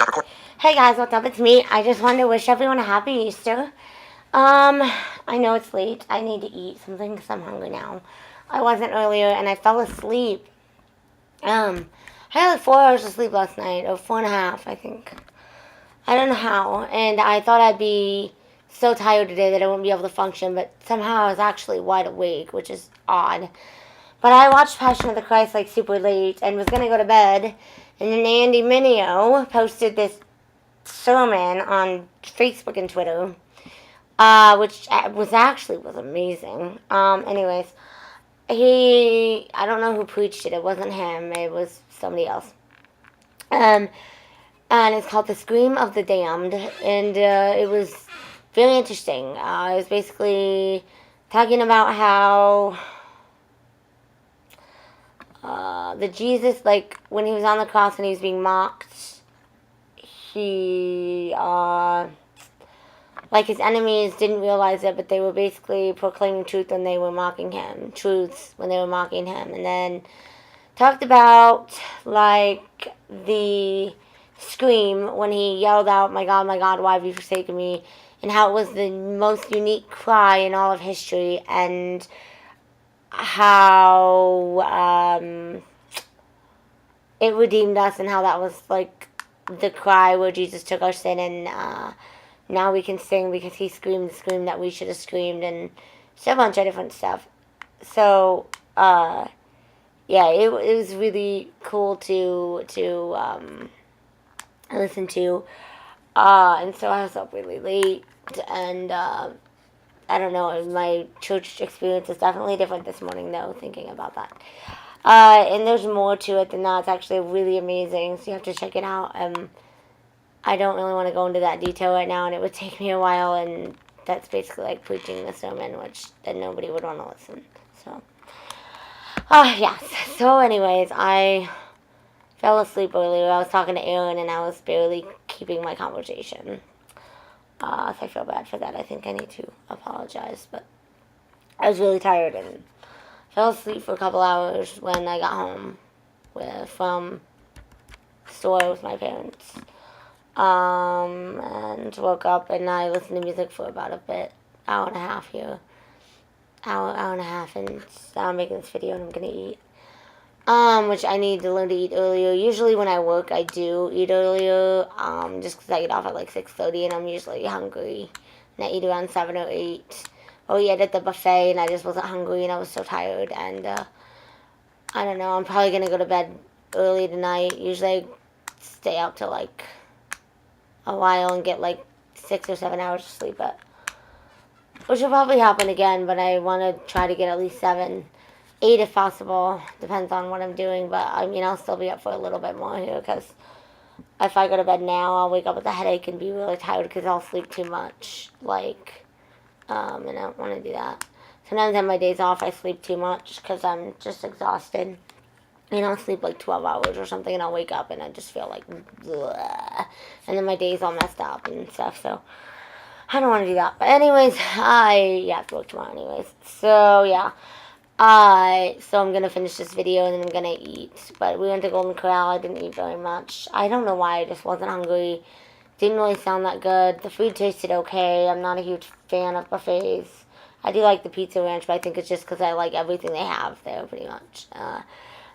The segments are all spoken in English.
Stop recording. Hey guys, what's up? It's me. I just wanted to wish everyone a happy Easter. I know it's late. I need to eat something because I'm hungry now. I wasn't earlier and I fell asleep. I had like 4 hours of sleep last night, or 4.5, I think. I don't know how, and I thought I'd be so tired today that I wouldn't be able to function, but somehow I was actually wide awake, which is odd. But I watched Passion of the Christ like super late and was gonna go to bed, and then Andy Mineo posted this sermon on Facebook and Twitter, which was amazing. Anyways, I don't know who preached it. It wasn't him. It was somebody else. Um, and it's called "The Scream of the Damned," and it was very interesting. It was basically talking about how the Jesus, like when he was on the cross and he was being mocked, he like his enemies didn't realize it, but they were basically proclaiming truth when they were mocking him, truths when they were mocking him, and then talked about like the scream when he yelled out, my God, why have you forsaken me?" And how it was the most unique cry in all of history, and how it redeemed us, and how that was like the cry where Jesus took our sin, and now we can sing because he screamed the scream that we should have screamed, and so a bunch of different stuff. So, yeah, it was really cool to listen to. And so I was up really late, and I don't know, my church experience is definitely different this morning, though, thinking about that. And there's more to it than that. It's actually really amazing, so you have to check it out. I don't really want to go into that detail right now, and it would take me a while, and that's basically like preaching the sermon, which then nobody would want to listen. So, yes. So anyways, I fell asleep earlier. I was talking to Aaron, and I was barely keeping my conversation. If I feel bad for that, I think I need to apologize, but I was really tired and fell asleep for a couple hours when I got home from the store with my parents. And woke up and I listened to music for about a bit, hour and a half here, hour and a half, and now I'm making this video and I'm gonna eat. Which I need to learn to eat earlier. Usually when I work, I do eat earlier, just because I get off at like 6:30 and I'm usually hungry, and I eat around 7 or 8. Or we ate at the buffet and I just wasn't hungry and I was so tired, and I don't know, I'm probably gonna go to bed early tonight. Usually I stay out till like a while and get like 6 or 7 hours of sleep, which will probably happen again, but I want to try to get at least 7, 8 if possible. Depends on what I'm doing, but I mean, I'll still be up for a little bit more here, because if I go to bed now, I'll wake up with a headache and be really tired because I'll sleep too much, and I don't want to do that. Sometimes on my days off, I sleep too much because I'm just exhausted. I'll sleep like 12 hours or something, and I'll wake up and I just feel like, bleh. And then my day's all messed up and stuff, so I don't want to do that. But anyways, I have to work tomorrow anyways. So, yeah. So I'm going to finish this video and then I'm going to eat. But we went to Golden Corral. I didn't eat very much. I don't know why. I just wasn't hungry. Didn't really sound that good. The food tasted okay. I'm not a huge fan of buffets. I do like the Pizza Ranch, but I think it's just because I like everything they have there pretty much.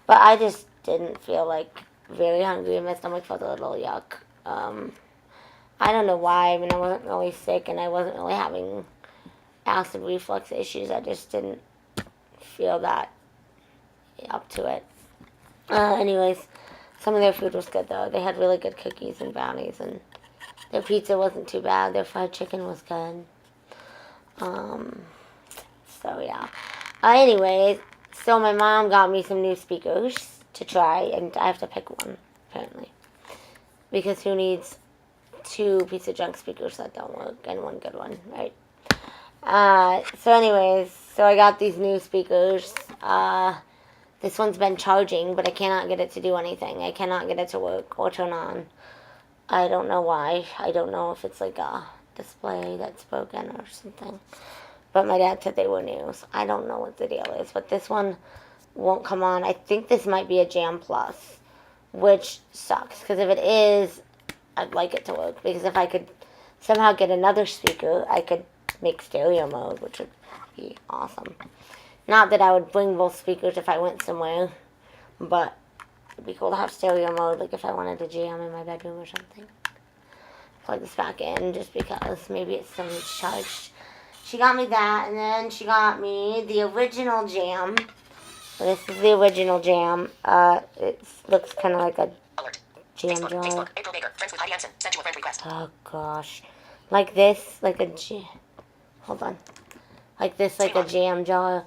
But I just didn't feel like very hungry, and my stomach felt a little yuck. I don't know why. I mean, I wasn't really sick, and I wasn't really having acid reflux issues. I just didn't feel that up to it. Anyways, some of their food was good, though. They had really good cookies and brownies, and their pizza wasn't too bad. Their fried chicken was good. So, yeah. Anyways, so my mom got me some new speakers to try, and I have to pick one, apparently. Because who needs 2 piece of junk speakers that don't work and 1 good one, right? So anyways, so I got these new speakers. This one's been charging, but I cannot get it to do anything. I cannot get it to work or turn on. I don't know why. I don't know if it's like a display that's broken or something. But my dad said they were new, so I don't know what the deal is. But this one won't come on. I think this might be a Jam Plus, which sucks, because if it is, I'd like it to work, because if I could somehow get another speaker, I could make stereo mode, which would be awesome. Not that I would bring both speakers if I went somewhere, but it'd be cool to have stereo mode, like if I wanted to jam in my bedroom or something. Plug this back in just because maybe it still needs charged. She got me that, and then she got me the original jam. This is the original jam. It looks kind of like a jam jar. Facebook, April Baker, friends with Heidi Hansen, sent you a friend request. Oh gosh, like this, like a hold on, like this, like a jam jar.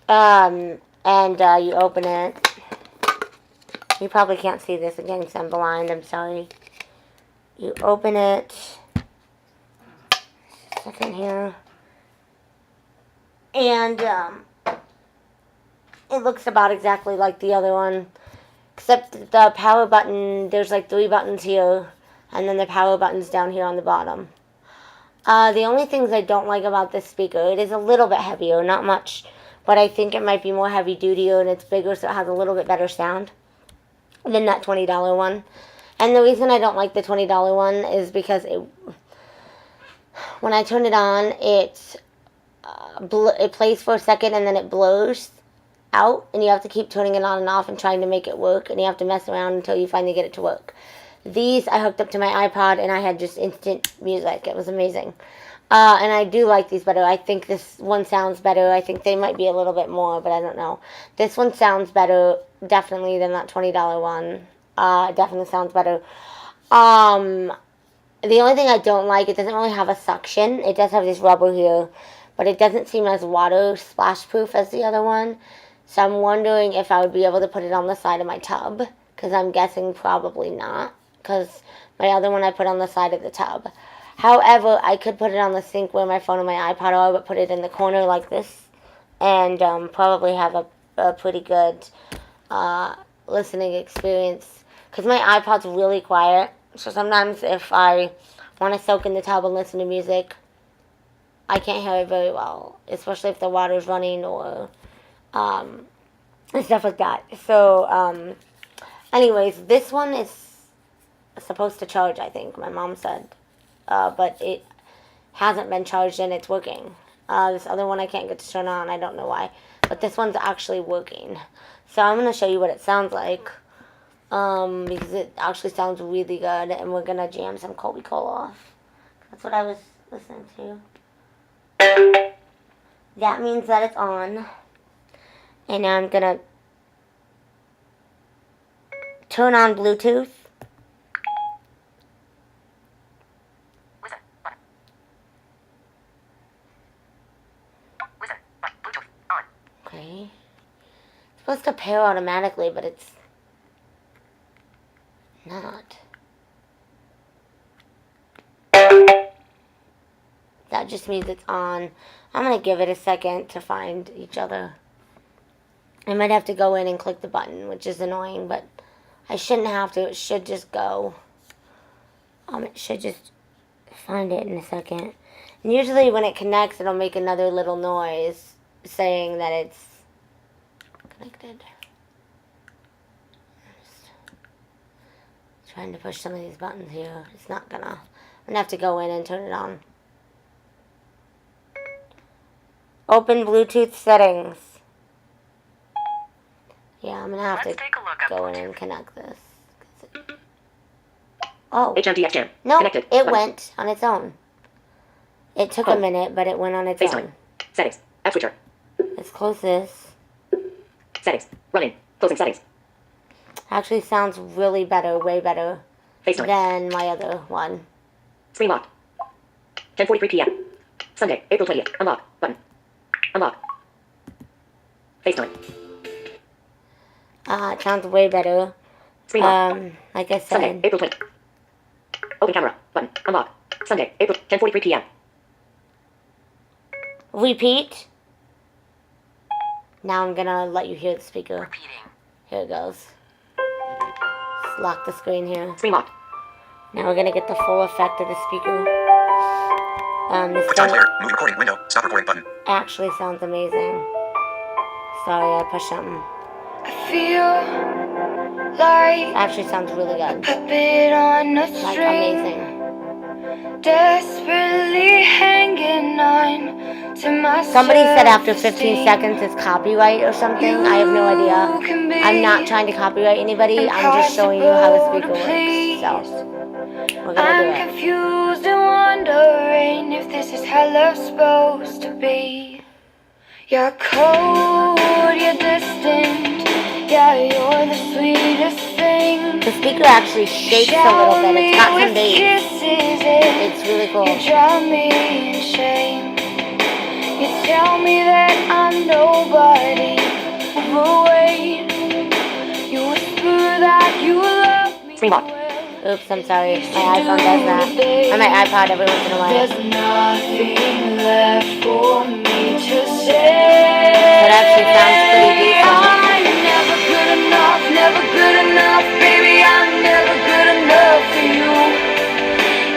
And you open it. You probably can't see this again because I'm blind. I'm sorry. You open it. Second here, and it looks about exactly like the other one, except the power button, there's like 3 buttons here, and then the power button's down here on the bottom. The only things I don't like about this speaker, it is a little bit heavier, not much, but I think it might be more heavy duty and it's bigger, so it has a little bit better sound than that $20 one. And the reason I don't like the $20 one is because when I turn it on, it plays for a second and then it blurs out, and you have to keep turning it on and off and trying to make it work, and you have to mess around until you finally get it to work. These I hooked up to my iPod, and I had just instant music. It was amazing. And I do like these better. I think this one sounds better. I think they might be a little bit more, but I don't know. This one sounds better, definitely, than that $20 one. Definitely sounds better. The only thing I don't like, it doesn't really have a suction. It does have this rubber here, but it doesn't seem as water splash proof as the other one. So I'm wondering if I would be able to put it on the side of my tub, because I'm guessing probably not, because my other one I put on the side of the tub. However, I could put it on the sink where my phone and my iPod are, but put it in the corner like this, and probably have a pretty good listening experience, because my iPod's really quiet. So sometimes if I want to soak in the tub and listen to music, I can't hear it very well, especially if the water's running or and stuff like that. So, anyways, this one is supposed to charge, I think, my mom said. But it hasn't been charged and it's working. This other one I can't get to turn on, I don't know why. But this one's actually working. So I'm going to show you what it sounds like. Because it actually sounds really good, and we're gonna jam some Colby Cole off. That's what I was listening to. That means that it's on. And now I'm gonna turn on Bluetooth. Listen, button. Listen, button. Bluetooth, on. Okay. It's supposed to pair automatically, but it's not. That just means it's on. I'm going to give it a second to find each other. I might have to go in and click the button, which is annoying, but I shouldn't have to. It should just go. It should just find it in a second. And usually when it connects, it'll make another little noise saying that it's connected. Trying to push some of these buttons here. It's not gonna. I'm gonna have to go in and turn it on. Open Bluetooth settings. Yeah, I'm gonna have to go in and connect this. Oh. HMDX jam. No, Connected. it Button. went on its own. It took a minute, but it went on its FaceTime. own. Settings. App switcher. Let's close this. Settings. Running. Closing settings. Actually sounds really better, way better FaceTime. than my other one. Screen locked. 10:43 p.m. Sunday, April 20th. Unlock. Button. Unlock. FaceTime. It sounds way better. Screen locked. Like I Sunday, said. April 20th. Open camera. Button. Unlock. Sunday, April 10:43 p.m. Repeat. Now I'm gonna let you hear the speaker. Repeating. Here it goes. Let's lock the screen here. Screen locked. Now we're gonna get the full effect of the speaker. This Guitar thing player. Move recording window. Stop recording button. actually sounds amazing. Sorry, I pushed something. I feel It actually sounds really good. Puppet on a Like, string, amazing. desperately hanging on to my Somebody said after 15 self-esteem. seconds it's copyright or something. I have no idea. I'm not trying to copyright anybody. I'm just showing you how the speaker works. So, we're gonna I'm do it. confused and wondering if this is how love's supposed to be. You're cold, you're distant, yeah, you're the sweetest thing. The speaker actually shakes a little bit. It's got some bass. Kisses, It's really cool. you drown me in shame. You tell me that I'm nobody. Overweight. You whisper that you love me. Stream on. well. Oops, I'm sorry. My iPhone does that. Or my iPod every once in a while. There's nothing left for me to say. That actually sounds pretty decent. I'm never good enough, never good enough, baby. I'm never good enough for you.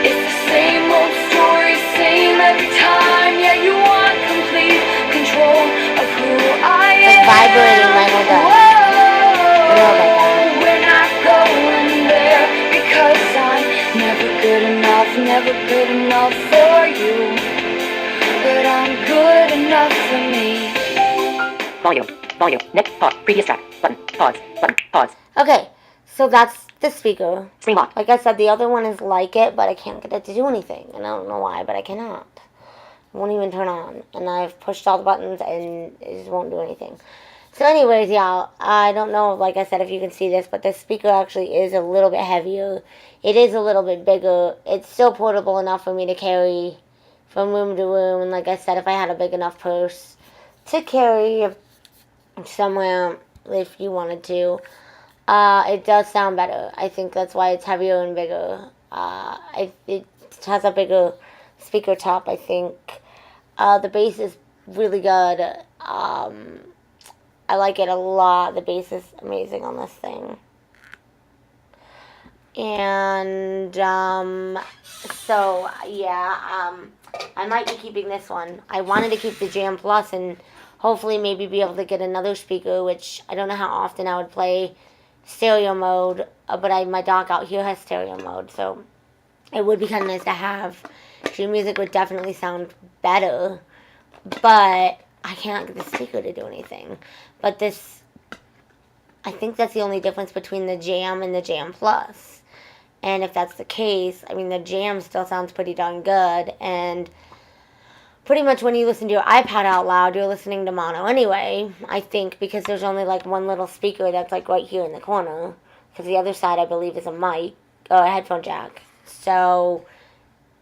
It's the same old story, same every time. Yeah, you want complete control of who I am. It's vibrating like a gun. Whoa, know about that. we're not going there because I'm never good enough for you. But I'm good enough for me. Volume. Volume. Next. Pause. Previous track. Button. Pause. Button. Pause. Okay, so that's the speaker. Stream on. Like I said, the other one is like it, but I can't get it to do anything. And I don't know why, but I cannot. It won't even turn on. And I've pushed all the buttons and it just won't do anything. So anyways, y'all, I don't know, like I said, if you can see this, but the speaker actually is a little bit heavier. It is a little bit bigger. It's still portable enough for me to carry from room to room. And like I said, if I had a big enough purse to carry somewhere if you wanted to, it does sound better. I think that's why it's heavier and bigger. It has a bigger speaker top, I think. The bass is really good. I like it a lot. The bass is amazing on this thing. And, so, yeah, I might be keeping this one. I wanted to keep the Jam Plus and hopefully maybe be able to get another speaker, which I don't know how often I would play stereo mode, but my dog out here has stereo mode, so it would be kind of nice to have. Your music would definitely sound better, but I can't get the speaker to do anything. But this, I think that's the only difference between the Jam and the Jam Plus. And if that's the case, I mean, the Jam still sounds pretty darn good, and pretty much when you listen to your iPod out loud, you're listening to mono anyway, I think, because there's only like one little speaker that's like right here in the corner, because the other side, I believe, is a mic, or a headphone jack. So,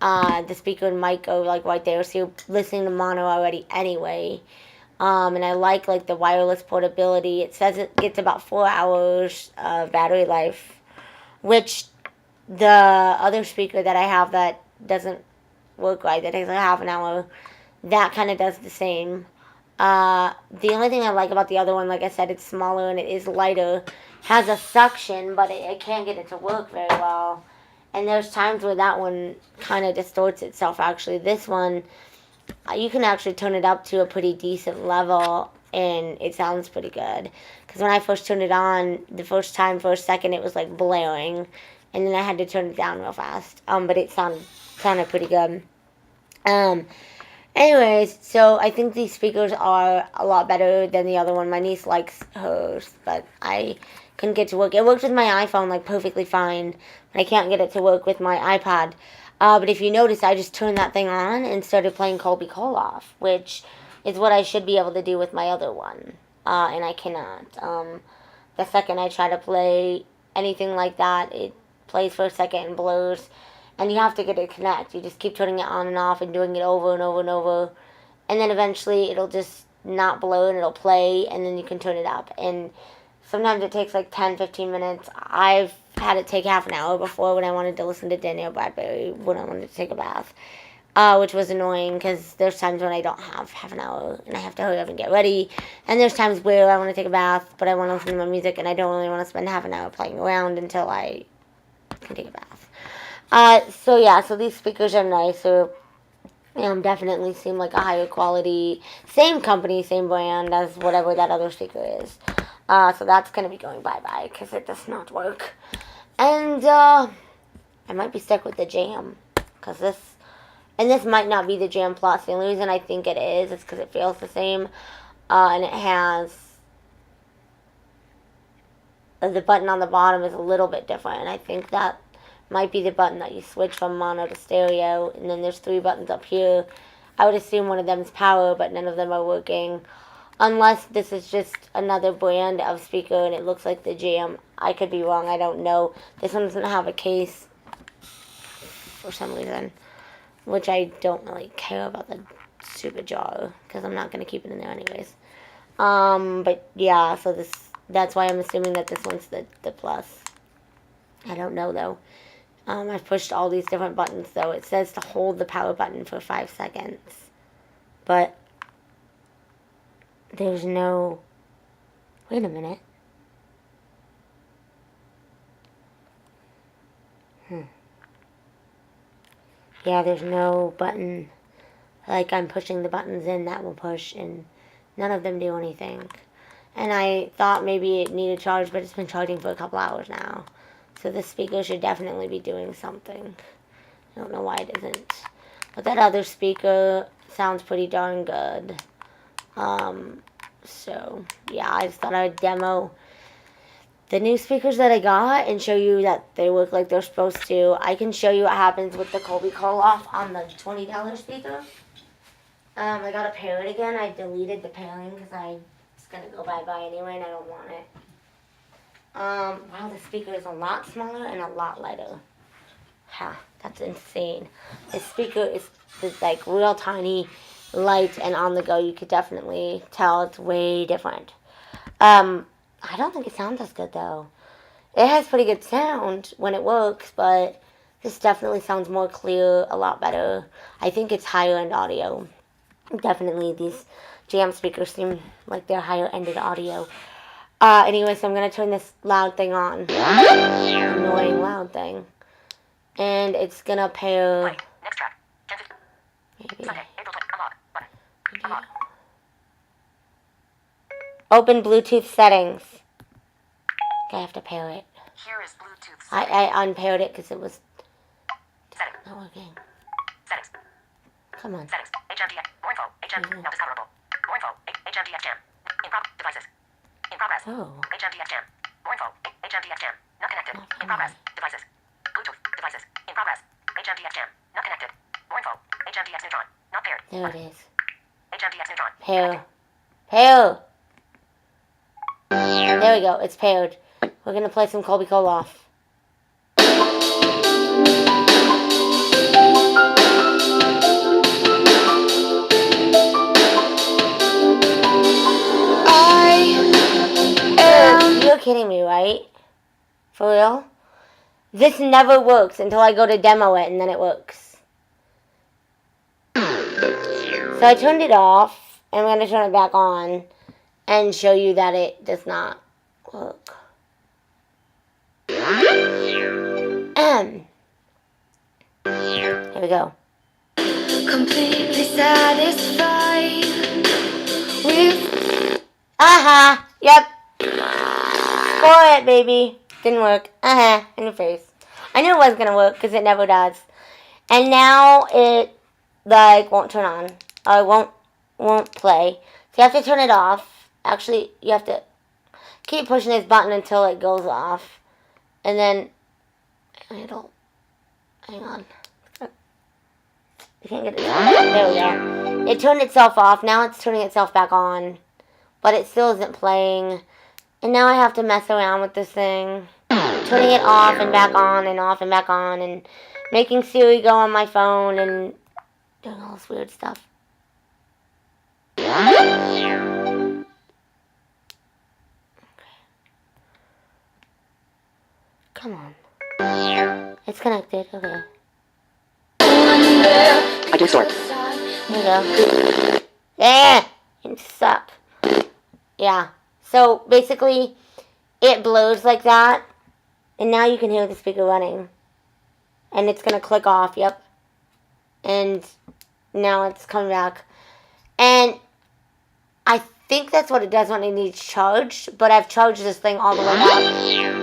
the speaker and mic go like right there, so you're listening to mono already anyway. And I like the wireless portability. It says it gets about 4 hours of battery life, which the other speaker that I have that doesn't work right, that takes like half an hour, that kind of does the same. The only thing I like about the other one, like I said, it's smaller and it is lighter, has a suction, but I can't get it to work very well. And there's times where that one kind of distorts itself, actually. This one, you can actually turn it up to a pretty decent level, and it sounds pretty good. Because when I first turned it on, the first time, for a second, it was like blaring, and then I had to turn it down real fast. But it sounded pretty good. Anyways, so I think these speakers are a lot better than the other one. My niece likes hers, but I couldn't get it to work. It works with my iPhone like perfectly fine, but I can't get it to work with my iPod. But if you notice, I just turned that thing on and started playing Colby Koloff, which is what I should be able to do with my other one, and I cannot. The second I try to play anything like that, it plays for a second and blurs. And you have to get it to connect. You just keep turning it on and off and doing it over and over and over. And then eventually it'll just not blur and it'll play, and then you can turn it up. And sometimes it takes like 10, 15 minutes. I've had it take half an hour before when I wanted to listen to Danielle Bradbury when I wanted to take a bath. Which was annoying because there's times when I don't have half an hour and I have to hurry up and get ready. And there's times where I want to take a bath, but I want to listen to my music and I don't really want to spend half an hour playing around until I can take a bath. So these speakers are nicer. Definitely seem like a higher quality, same company, same brand as whatever that other speaker is. So that's going to be going bye-bye because it does not work. And I might be stuck with the Jam because this might not be the Jam Plus. The only reason I think it is because it feels the same. And it has the button on the bottom is a little bit different. And I think that might be the button that you switch from mono to stereo. And then there's 3 buttons up here. I would assume one of them is power, but none of them are working. Unless this is just another brand of speaker and it looks like the Jam. I could be wrong. I don't know. This one doesn't have a case for some reason, which I don't really care about the stupid jar because I'm not going to keep it in there anyways. But yeah, so that's why I'm assuming that this one's the Plus. I don't know though. I've pushed all these different buttons though. It says to hold the power button for 5 seconds. But there's no... Wait a minute. Yeah, there's no button. Like I'm pushing the buttons in that will push and none of them do anything. And I thought maybe it needed charge, but it's been charging for a couple hours now. So the speaker should definitely be doing something. I don't know why it isn't. But that other speaker sounds pretty darn good. So, yeah, I just thought I would demo the new speakers that I got and show you that they work like they're supposed to. I can show you what happens with the Colby Call-Off on the $20 speaker. I got to pair it again. I deleted the pairing because I was going to go bye-bye anyway and I don't want it. Wow, the speaker is a lot smaller and a lot lighter. Ha, that's insane. The speaker is like real tiny, light, and on the go. You could definitely tell it's way different. I don't think it sounds as good though. It has pretty good sound when it works, but this definitely sounds more clear, a lot better. I think it's higher end audio. Definitely these Jam speakers seem like they're higher ended audio. Anyway, so I'm going to turn this loud thing on. Annoying loud thing. And it's going to pair... Play. Next track. 10:50. Maybe. Sunday, April 20. Unlock. Button. Unlock. Open Bluetooth settings. I have to pair it. Here is Bluetooth. I unpaired it because it was Settings. not working. Settings. Come on. Settings. HMDX. More info. HM. Now discoverable. More info. HMDX Jam. In devices. In progress. Oh. HMDX Jam. More info. HMDX Jam. Not connected. In progress. Devices. Bluetooth. Devices. In progress. HMDX Jam. Not connected. More info. HMDX Neutron. Not paired. There it is. HMDX Neutron. Pair. Pair. There we go. It's paired. We're going to play some Colby Call-Off. You're kidding me, right? For real? This never works until I go to demo it and then it works. So I turned it off and I'm going to turn it back on and show you that it does not work. Here we go. Completely satisfied with Aha! Yep. Score it, baby. Didn't work. In your face. I knew it wasn't gonna work because it never does. And now it like won't turn on. Or won't play. So you have to turn it off. Actually, you have to keep pushing this button until it goes off. And then it'll hang on. You can't get it. There we go. It turned itself off. Now it's turning itself back on. But it still isn't playing. And now I have to mess around with this thing. Turning it off and back on and off and back on. And making Siri go on my phone and doing all this weird stuff. Okay. Come on. It's connected. Okay. I do sort. There you go. Yeah! You suck. Yeah. So, basically, it blows like that. And now you can hear the speaker running. And it's going to click off. Yep. And now it's coming back. And I think that's what it does when it needs charged, but I've charged this thing all the way up,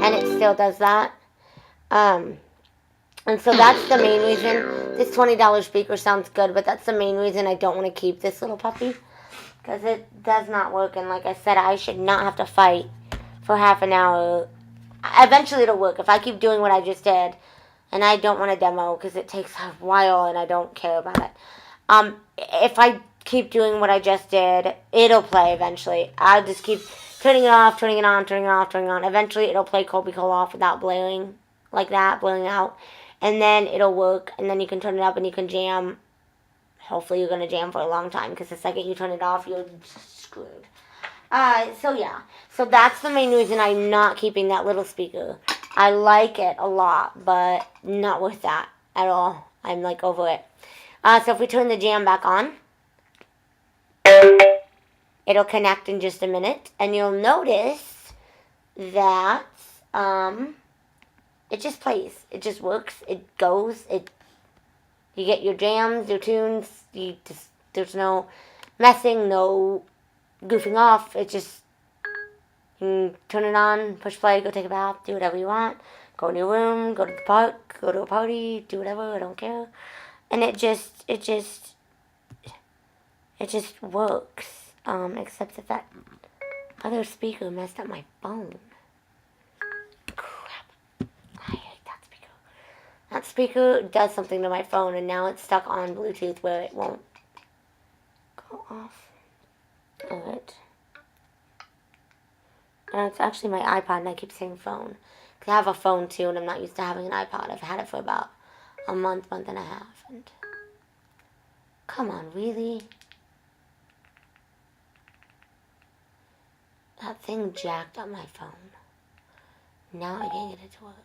and it still does that. And so that's the main reason. This $20 speaker sounds good, but that's the main reason I don't want to keep this little puppy. Because it does not work, and like I said, I should not have to fight for half an hour. Eventually it'll work if I keep doing what I just did, and I don't want to demo because it takes a while and I don't care about it. If I keep doing what I just did, it'll play eventually. I'll just keep turning it off, turning it on, turning it off, turning it on. Eventually it'll play Colby Cole off without blaring like that, blaring out, and then it'll work, and then you can turn it up and you can jam. Hopefully you're going to jam for a long time, because the second you turn it off, you're screwed. So yeah. So that's the main reason I'm not keeping that little speaker. I like it a lot, but not worth that at all. I'm like over it. So if we turn the jam back on, it'll connect in just a minute, and you'll notice that it just plays. It just works. It goes. You get your jams, your tunes. There's no messing, no goofing off. It just, you turn it on, push play, go take a bath, do whatever you want. Go in your room, go to the park, go to a party, do whatever. I don't care. And it just works. Except that that other speaker messed up my phone. Crap. I hate that speaker. That speaker does something to my phone, and now it's stuck on Bluetooth where it won't go off of it. And it's actually my iPod, and I keep saying phone. Because I have a phone too, and I'm not used to having an iPod. I've had it for about a month and a half. And come on, really? That thing jacked up my phone. Now I can't get it to work.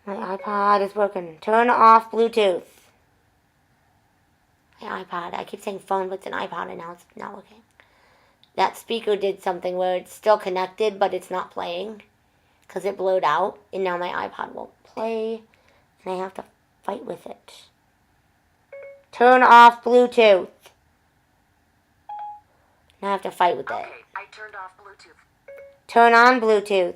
My iPod is working. Turn off Bluetooth. My iPod. I keep saying phone, but it's an iPod, and now it's not working. That speaker did something where it's still connected, but it's not playing. Because it blurred out, and now my iPod won't play, and I have to fight with it. Turn off Bluetooth. Now I have to fight with it. Okay, I turned off Bluetooth. Turn on Bluetooth.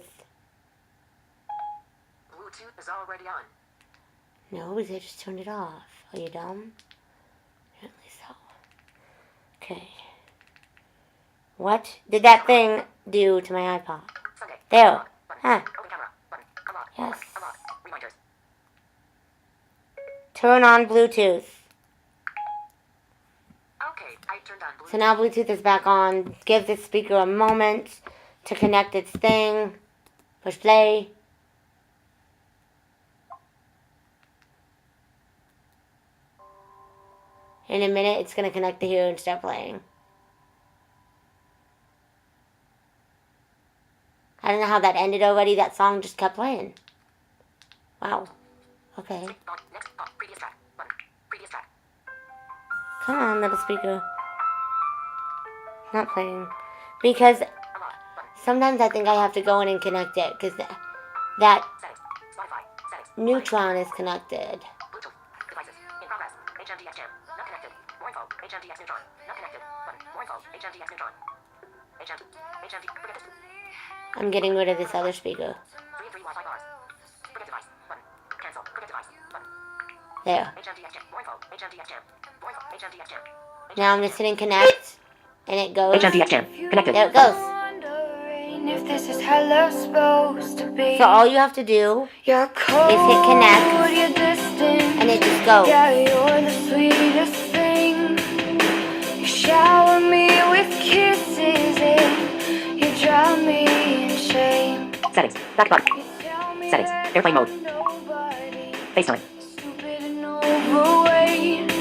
Bluetooth is already on. No, because I just turned it off. Are you dumb? Apparently so. Okay. What did that thing do to my iPod? Sunday. There. Huh. Open camera. Button. Unlock. Yes. Unlock. Reminders. Turn on Bluetooth. Okay, I turned on Bluetooth. So now Bluetooth is back on. Give the speaker a moment to connect its thing. Push play. In a minute, it's going to connect to here and start playing. I don't know how that ended already. That song just kept playing. Wow. Okay. Next. Previous track. Button. Previous track. Come on, little speaker. Not playing. Because Unlock. Button. sometimes I think I have to go in and connect it. Because that Settings. Spotify. Settings. Neutron is connected. Bluetooth. Devices. In progress. HMDX jam. Not connected. More info. HMDX Neutron. Not connected. Button. More info. HMDX Neutron. HMD. Forget this. I'm getting rid of this other speaker. 3 and 3 Wi-Fi bars. Forget device. Button. Cancel. Forget device. Button. There. HMDX jam. More info. HMDX jam. More info. HMDX jam. Now I'm just hitting connect. And it goes. HMDX jam. Connected. There it goes. Wondering if this is how love's supposed to be. So all you have to do You're cold, is hit connect. you're distant. And it just goes. Yeah, you're the sweetest thing. You shower me with kisses and you drown me in shame. Settings. Back button. You tell me Settings. that Airplane mode. I'm nobody, FaceTime. stupid and overweight.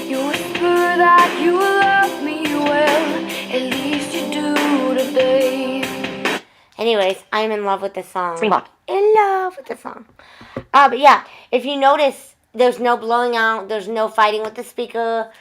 You whisper that you love me well, at least you do today. Anyways, I'm in love with the song. Screen locked. In love with the song. But yeah, if you notice, there's no blowing out. There's no fighting with the speaker.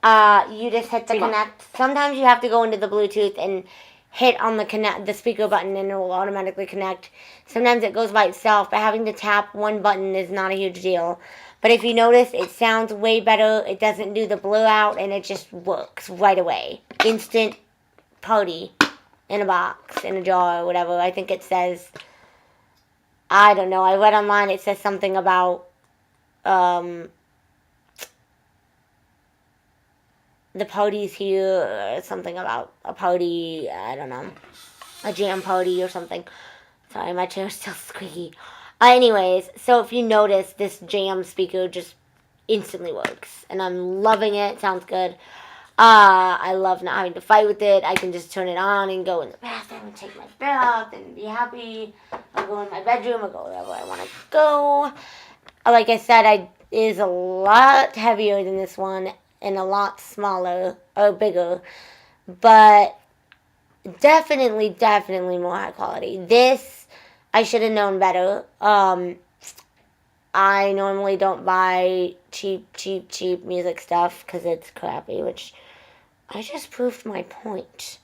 You just hit the Screen locked. connect. Sometimes you have to go into the Bluetooth and hit on the speaker button and it will automatically connect. Sometimes it goes by itself, but having to tap one button is not a huge deal. But if you notice, it sounds way better. It doesn't do the blur out, and it just works right away. Instant party in a box, in a jar, or whatever. I think it says, I don't know. I read online it says something about the parties here, or something about a party, I don't know, a jam party or something. Sorry, my chair's still squeaky. Anyways, so if you notice, this jam speaker just instantly works, and I'm loving it. It sounds good. I love not having to fight with it. I can just turn it on and go in the bathroom and take my bath and be happy. I'll go in my bedroom. I'll go wherever I want to go. Like I said, it is a lot heavier than this one and a lot smaller or bigger, but definitely more high quality. This, I should have known better. I normally don't buy cheap music stuff because it's crappy, which I just proved my point.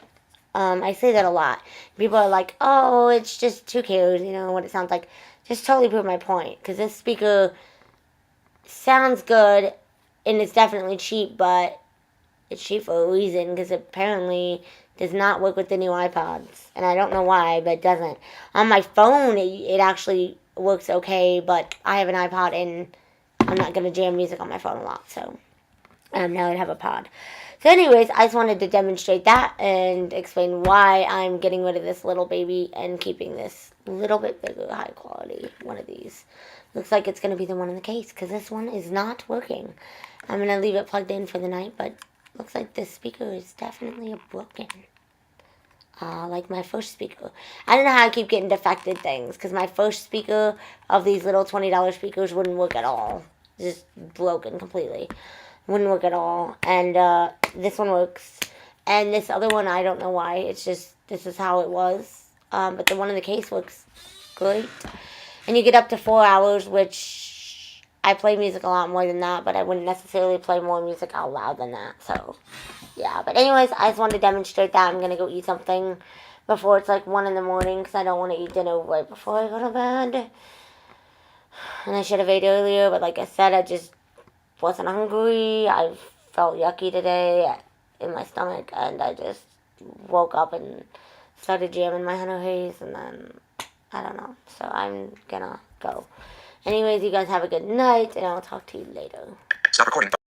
I say that a lot. People are like, oh, it's just, who cares, what it sounds like. Just totally proved my point, because this speaker sounds good, and it's definitely cheap, but it's cheap for a reason, because it apparently does not work with the new iPods, and I don't know why, but it doesn't. On my phone, it actually works okay, but I have an iPod, and I'm not going to jam music on my phone a lot, so now I'd have a pod. So anyways, I just wanted to demonstrate that and explain why I'm getting rid of this little baby and keeping this little bit bigger, high quality one of these. Looks like it's going to be the one in the case, because this one is not working. I'm going to leave it plugged in for the night, but looks like this speaker is definitely broken. Like my first speaker. I don't know how I keep getting defected things, because my first speaker of these little $20 speakers wouldn't work at all. Just broken completely. Wouldn't work at all. And this one works. And this other one, I don't know why. It's just, this is how it was. But the one in the case works great. And you get up to 4 hours, which I play music a lot more than that, but I wouldn't necessarily play more music out loud than that. So, yeah. But anyways, I just wanted to demonstrate that. I'm going to go eat something before it's like 1 in the morning, because I don't want to eat dinner right before I go to bed. And I should have ate earlier, but like I said, I just wasn't hungry. I felt yucky today in my stomach, and I just woke up and started jamming my Hunter Hayes, and then I don't know. So I'm gonna go. Anyways, you guys have a good night, and I'll talk to you later. Stop recording.